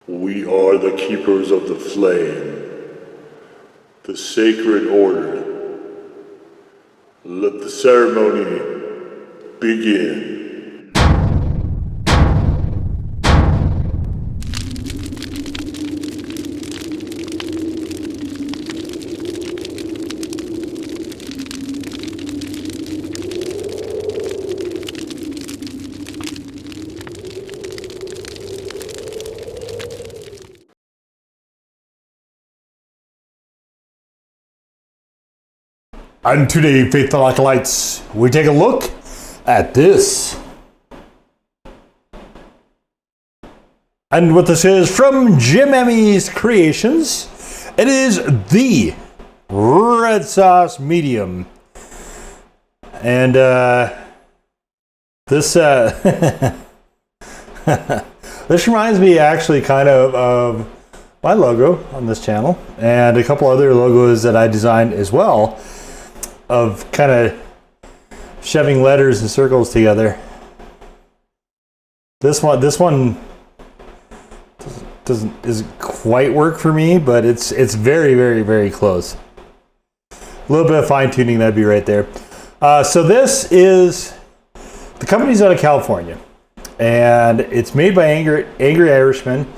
We are the keepers of the flame, the sacred order. Let the ceremony begin. And today, faithful acolytes, we take a look at this. And what this is from JimEmi's Creations, it is the red sauce medium. And this this reminds me actually kind of my logo on this channel and a couple other logos that I designed as well, of kind of shoving letters and circles together. This one doesn't quite work for me, but it's very, very, very close. A little bit of fine tuning, that'd be right there. So this is, the company's out of California, and it's made by Angry Irishman,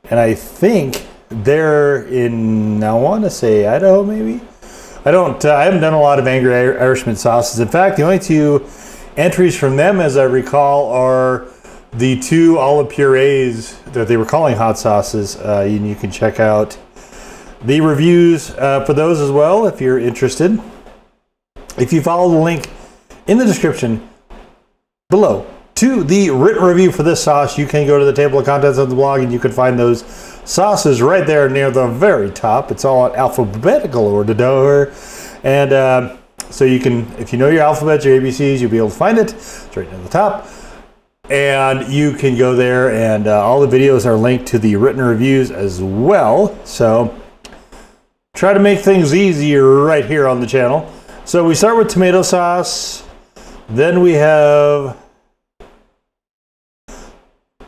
and I think they're in, I want to say Idaho, maybe. I haven't done a lot of Angry Irishman sauces. In fact, the only two entries from them, as I recall, are the two olive purees that they were calling hot sauces. And you can check out the reviews for those as well if you're interested. If you follow the link in the description below to the written review for this sauce, you can go to the table of contents of the blog and you can find those sauces right there near the very top. It's all in alphabetical order. And so you can, if you know your alphabet, your ABCs, you'll be able to find it. It's right near the top. And you can go there, and all the videos are linked to the written reviews as well. So try to make things easier right here on the channel. So we start with tomato sauce. Then we have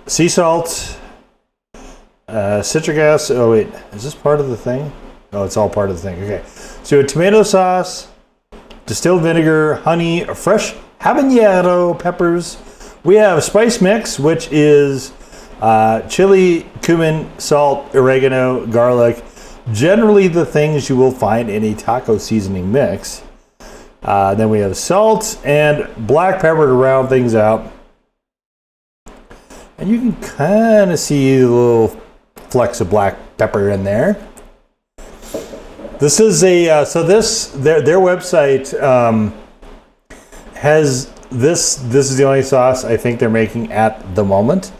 sea salt, citric acid. Oh wait, is this part of the thing? Oh, it's all part of the thing. Okay. So tomato sauce, distilled vinegar, honey, fresh habanero peppers. We have spice mix, which is chili, cumin, salt, oregano, garlic. Generally the things you will find in a taco seasoning mix. Then we have salt and black pepper to round things out. And you can kind of see the little flecks of black pepper in there. This is a their website has this is the only sauce I think they're making at the moment.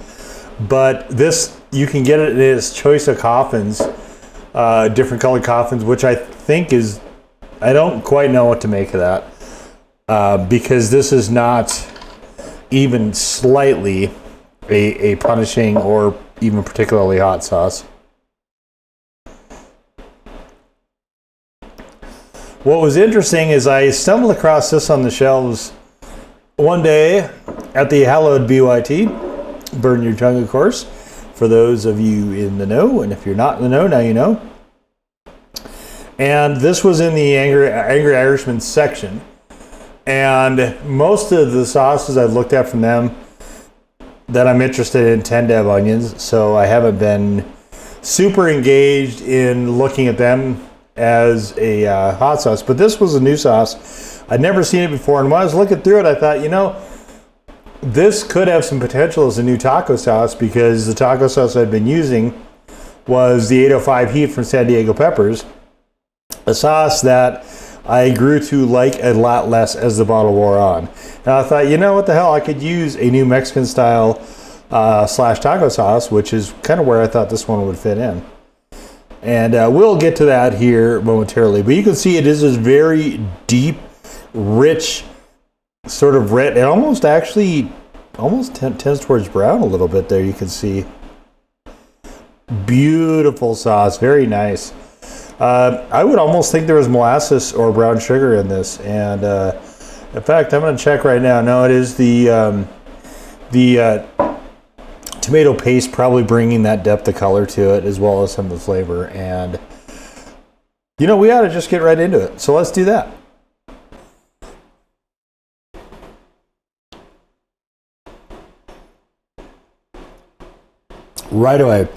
But this, you can get it in its choice of coffins, different colored coffins, which I think is, I don't quite know what to make of that, because this is not even slightly a punishing or even particularly hot sauce. What was interesting is I stumbled across this on the shelves one day at the hallowed BYT, Burn Your Tongue, of course, for those of you in the know, and if you're not in the know, now you know. And this was in the Angry Irishman section, and most of the sauces I've looked at from them that I'm interested in tend to have onions, so I haven't been super engaged in looking at them as a hot sauce. But this was a new sauce. I'd never seen it before, and when I was looking through it, I thought, you know, this could have some potential as a new taco sauce, because the taco sauce I'd been using was the 805 Heat from San Diego Peppers, a sauce that I grew to like a lot less as the bottle wore on. And I thought, you know what the hell, I could use a new Mexican style slash taco sauce, which is kind of where I thought this one would fit in. And we'll get to that here momentarily. But you can see it is this very deep, rich, sort of red. It almost tends towards brown a little bit there, you can see. Beautiful sauce, very nice. I would almost think there was molasses or brown sugar in this. And in fact, I'm going to check right now. No, it is the tomato tomato paste probably bringing that depth of color to it as well as some of the flavor. And you know, we ought to just get right into it. So let's do that. Right away,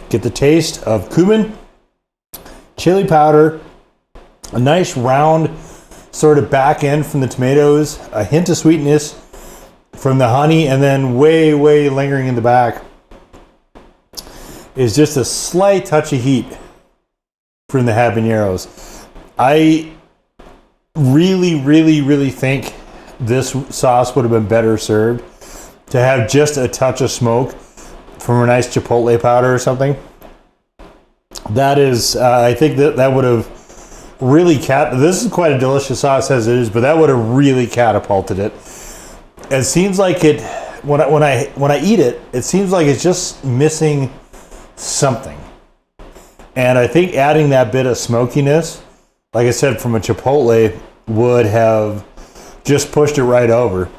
get the taste of cumin, chili powder, a nice round sort of back end from the tomatoes, a hint of sweetness from the honey, and then way lingering in the back is just a slight touch of heat from the habaneros. I really think this sauce would have been better served to have just a touch of smoke from a nice chipotle powder or something. That is, I think that would have really this is quite a delicious sauce as it is, but that would have really catapulted it. It seems like it, when I eat it, it seems like it's just missing something. And I think adding that bit of smokiness, like I said, from a chipotle would have just pushed it right over.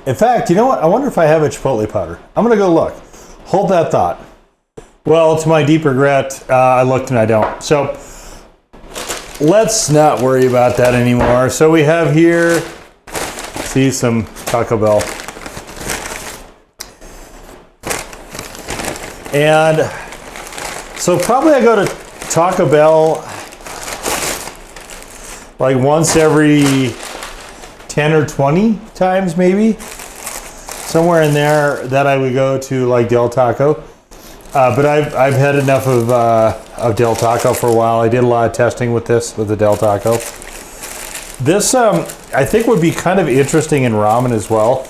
In fact, you know what? I wonder if I have a chipotle powder. I'm going to go look. Hold that thought. Well, to my deep regret, I looked and I don't. So let's not worry about that anymore. So we have here, see, some Taco Bell. And so probably I go to Taco Bell like once every 10 or 20 times maybe. Somewhere in there that I would go to like Del Taco. But I've had enough of Del Taco for a while. I did a lot of testing with the Del Taco. This I think would be kind of interesting in ramen as well.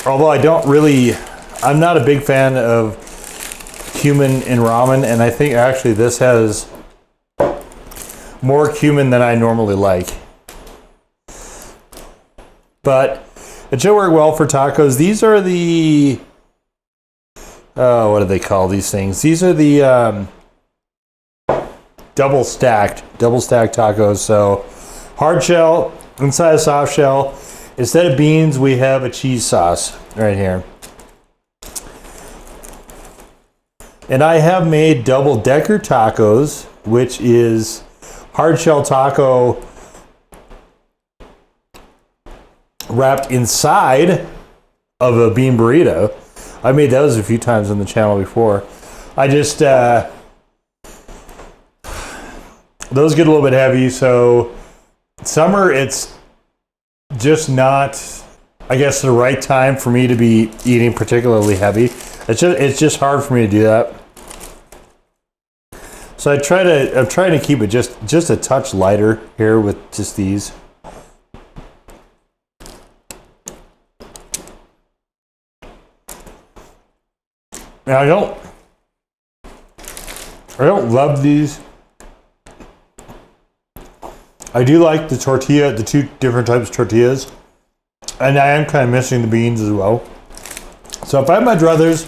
Although I'm not a big fan of cumin in ramen, and I think actually this has more cumin than I normally like. But it should work well for tacos. These are the what do they call these things? These are the double stacked tacos. So hard shell, inside a soft shell. Instead of beans, we have a cheese sauce right here. And I have made double decker tacos, which is hard shell taco wrapped inside of a bean burrito. I made those a few times on the channel before. I just those get a little bit heavy, so summer it's just not, I guess, the right time for me to be eating particularly heavy. It's just hard for me to do that. So I'm trying to keep it just a touch lighter here with just these. Now I don't love these. I do like the tortilla, the two different types of tortillas, and I am kind of missing the beans as well. So if I had my druthers,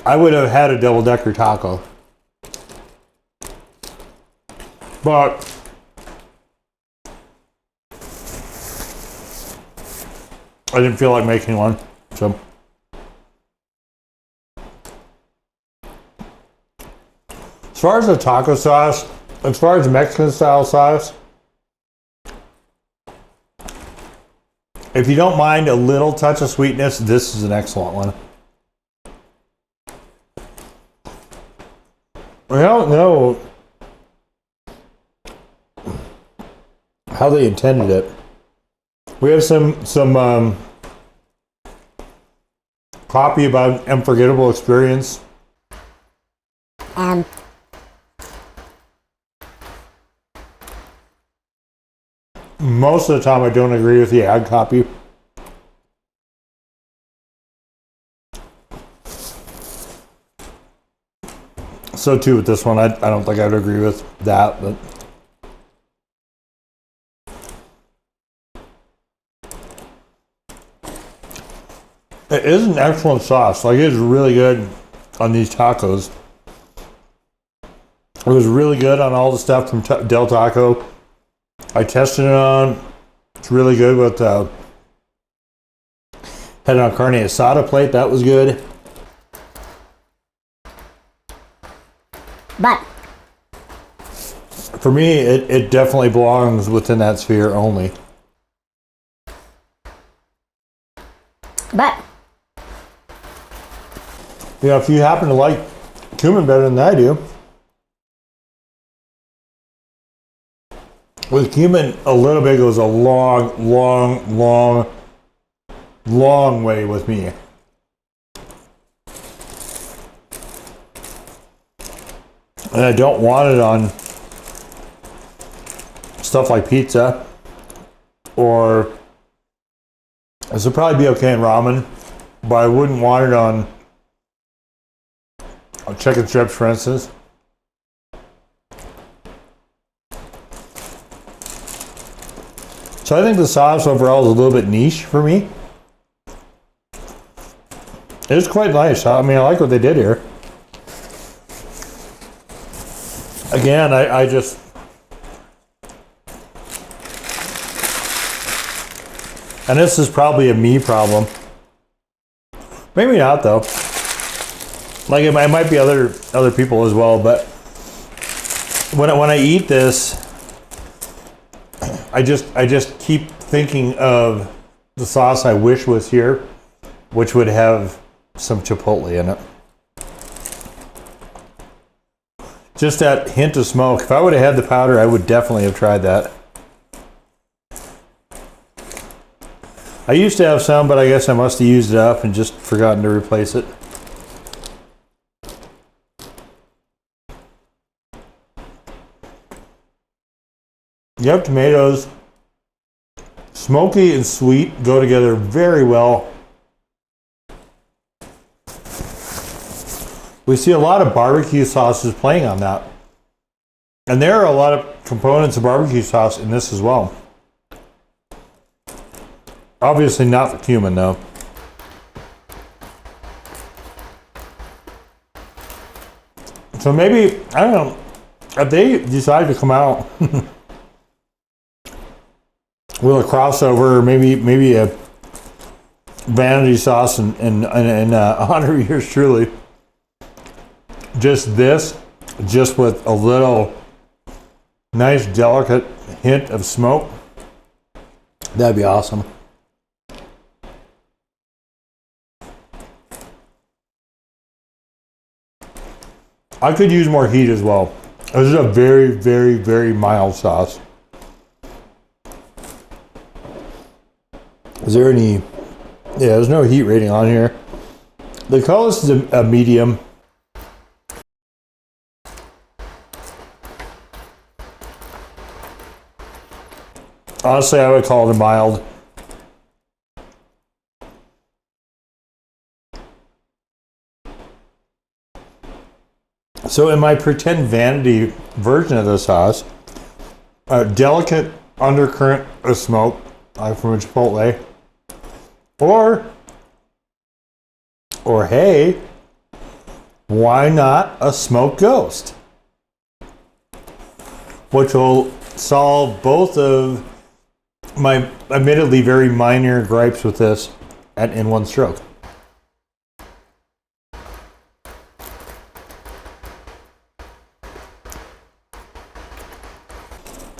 I would have had a double decker taco. But I didn't feel like making one, so. As far as the taco sauce, as far as Mexican style sauce, if you don't mind a little touch of sweetness, this is an excellent one. I don't know how they intended it. We have some copy about Unforgettable Experience. Most of the time I don't agree with the ad copy. So too with this one, I don't think I would agree with that, but it is an excellent sauce. Like, it is really good on these tacos. It was really good on all the stuff from Del Taco. I tested it on. It's really good with Had it on carne asada plate. That was good. But For me, it definitely belongs within that sphere only. But Yeah, if you happen to like cumin better than I do, with cumin, a little bit goes a long way with me. And I don't want it on stuff like pizza, or this would probably be okay in ramen, but I wouldn't want it on chicken strips, for instance. So I think the sauce overall is a little bit niche for me. It's quite nice. I mean, I like what they did here. Again, I just... And this is probably a me problem. Maybe not, though. Like, it might be other people as well, but when I eat this, I just keep thinking of the sauce I wish was here, which would have some chipotle in it. Just that hint of smoke. If I would have had the powder, I would definitely have tried that. I used to have some, but I guess I must have used it up and just forgotten to replace it. Yep, tomatoes, smoky and sweet, go together very well. We see a lot of barbecue sauces playing on that. And there are a lot of components of barbecue sauce in this as well. Obviously not the cumin, though. So maybe, I don't know, if they decide to come out with a crossover, maybe a vanity sauce in honor of yours truly. Just with a little nice delicate hint of smoke. That'd be awesome. I could use more heat as well. This is a very mild sauce. Is there any... Yeah, there's no heat rating on here. They call this a medium. Honestly, I would call it a mild. So in my pretend vanity version of the sauce, a delicate undercurrent of smoke, like from a Chipotle, or hey, why not a smoke ghost? Which will solve both of my admittedly very minor gripes with this in one stroke.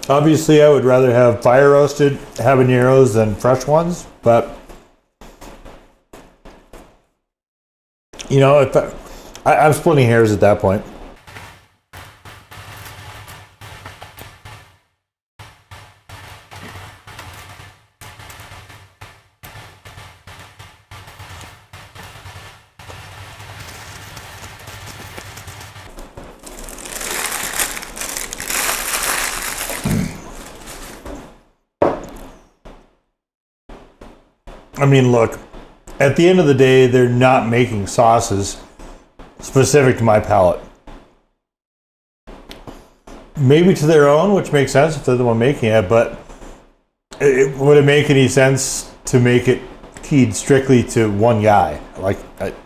Obviously, I would rather have fire roasted habaneros than fresh ones, but you know, if I'm splitting hairs at that point. I mean, look, at the end of the day, they're not making sauces specific to my palate. Maybe to their own, which makes sense if they're the one making it, but would it make any sense to make it keyed strictly to one guy? Like,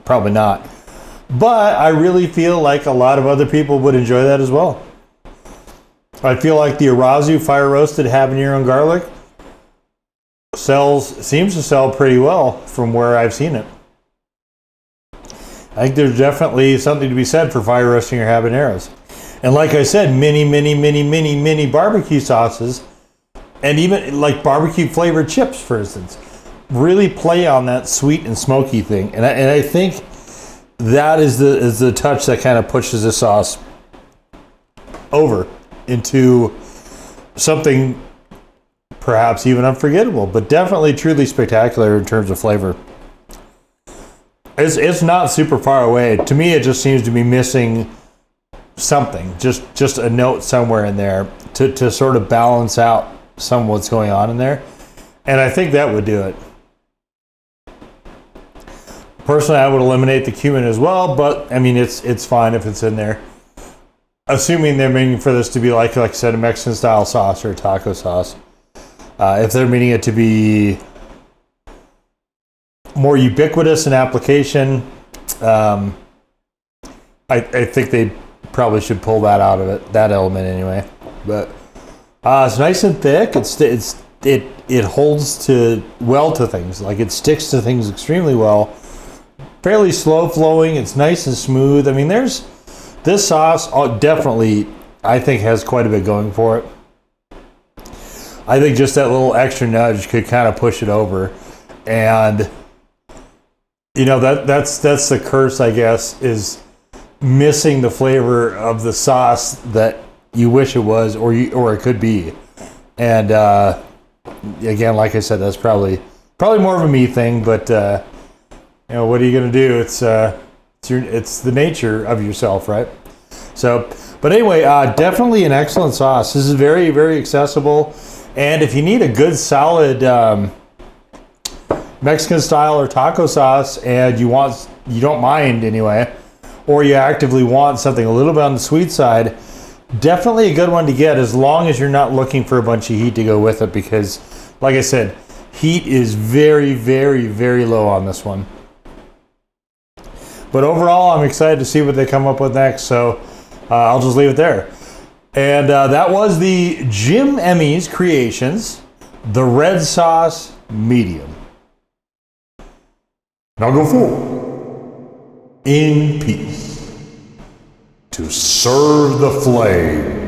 probably not. But I really feel like a lot of other people would enjoy that as well. I feel like the Arazu fire roasted habanero and garlic seems to sell pretty well from where I've seen it. I think there's definitely something to be said for fire roasting your habaneros. And like I said, many barbecue sauces, and even like barbecue flavored chips, for instance, really play on that sweet and smoky thing. And I think that is the touch that kind of pushes the sauce over into something perhaps even unforgettable, but definitely truly spectacular in terms of flavor. It's not super far away. To me, it just seems to be missing something, just a note somewhere in there to sort of balance out some of what's going on in there. And I think that would do it. Personally, I would eliminate the cumin as well, but I mean, it's fine if it's in there. Assuming they're meaning for this to be like I said, a Mexican style sauce or a taco sauce. If they're meaning it to be more ubiquitous in application, I think they probably should pull that out of it, that element anyway. But it's nice and thick. It holds well to things. Like it sticks to things extremely well. Fairly slow flowing. It's nice and smooth. I mean, this sauce definitely, I think, has quite a bit going for it. I think just that little extra nudge could kind of push it over. And you know, that's the curse, I guess, is missing the flavor of the sauce that you wish it was, or it could be. And again, like I said, that's probably more of a me thing. But you know, what are you going to do? It's the nature of yourself, right? So, but anyway, definitely an excellent sauce. This is very, very accessible. And if you need a good solid Mexican style or taco sauce, and you don't mind anyway, or you actively want something a little bit on the sweet side, definitely a good one to get, as long as you're not looking for a bunch of heat to go with it, because like I said, heat is very, very, very low on this one. But overall, I'm excited to see what they come up with next, so I'll just leave it there. And that was the JimEmi's Creations, the red sauce medium. Now go forward in peace to serve the flame.